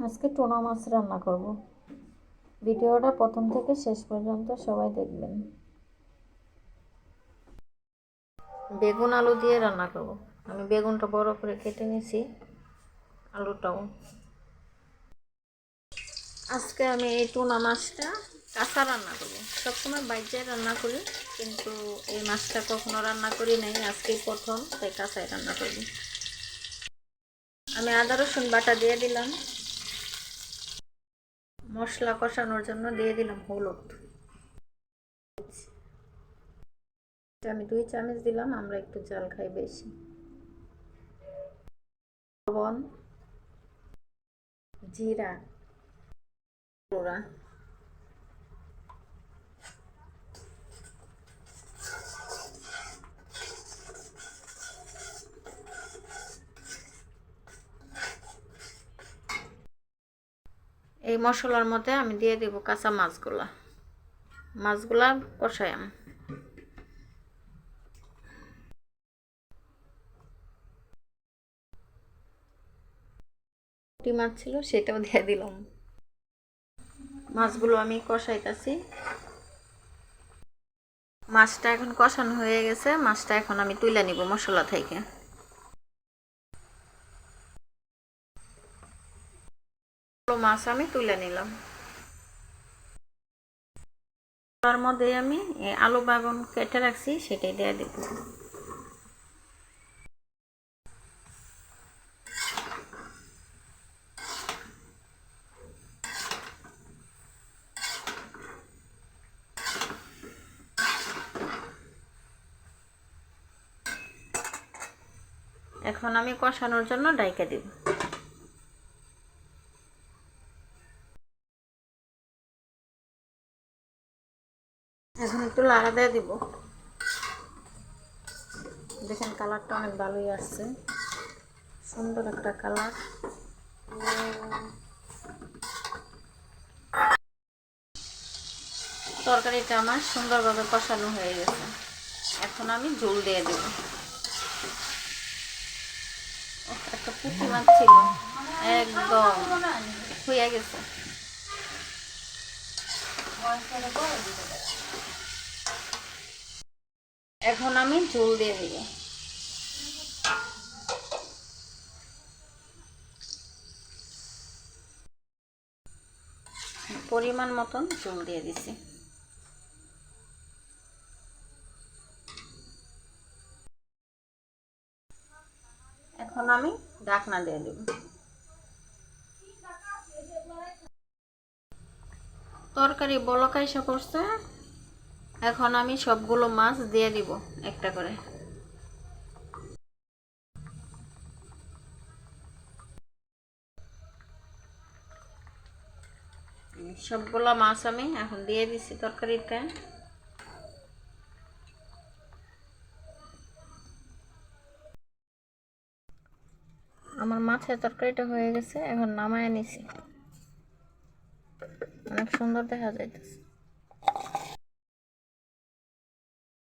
আজকে টুনা মাছ রান্না করব। ভিডিওটা প্রথম থেকে শেষ পর্যন্ত সবাই দেখবেন। বেগুন আলু দিয়ে রান্না করব। আমি বেগুনটা বড় করে কেটে নিয়েছি, আলুটাও। আজকে আমি এই টুনা মাছটা কাঁচা রান্না করব। সবসময় বাইরে রান্না করি, কিন্তু এই মাছটা কখনো রান্না করি নাই, আজকেই প্রথম, তাই কাঁচাই রান্না করব। আমি আদা রসুন বাটা দিয়ে দিলাম। মশলা কষানোর জন্য দিয়ে দিলাম হলুদ। আমি 2 চামচ দিলাম, আমরা একটু ঝাল খাই বেশি। লবণ, জিরা গুঁড়া, এই মশলার মধ্যে আমি দিয়ে দেব কাঁচা মাছগুলা কষায়াম। পুঁটি মাছ ছিল, সেটাও দিয়ে দিলাম। মাছগুলো আমি কষাইতেছি। মাছটা এখন কষানো হয়ে গেছে, মাছটা এখন আমি তুলে নিব মশলা থেকে। মাছ আমি তুলে নিলাম। তার মধ্যে আমি আলু বাগুন কেটে রাখছি, সেটাই দিয়ে দেব। এখন আমি কষানোর জন্য ডাইকা দিব। এখন একটু লাড়া দিয়ে দিব। দেখেন কালারটা অনেক ভালোই আসছে, সুন্দর একটা কালার। তরকারিটা আমার সুন্দরভাবে কষানো হয়ে গেছে। এখন আমি ঝোল দিয়ে দেব। একটা পুঁটি মাছ ছিল, একদম হয়ে গেছে। এখন আমি ঝোল দিয়ে দিব। পরিমাণ মতন ঝোল দিয়ে দিছি। এখন আমি ঢাকনা দিয়ে দেব। তরকারি বলক আইসা পড়ছে, এখন আমি সবগুলো মাছ দিয়ে দিব একটা করে। সবগুলো মাছ আমি এখন দিয়ে দিছি তরকারিতে। আমার মাছের তরকারিটা হয়ে গেছে, এখন নামায় নিছি। অনেক সুন্দর দেখা যাইতেছে।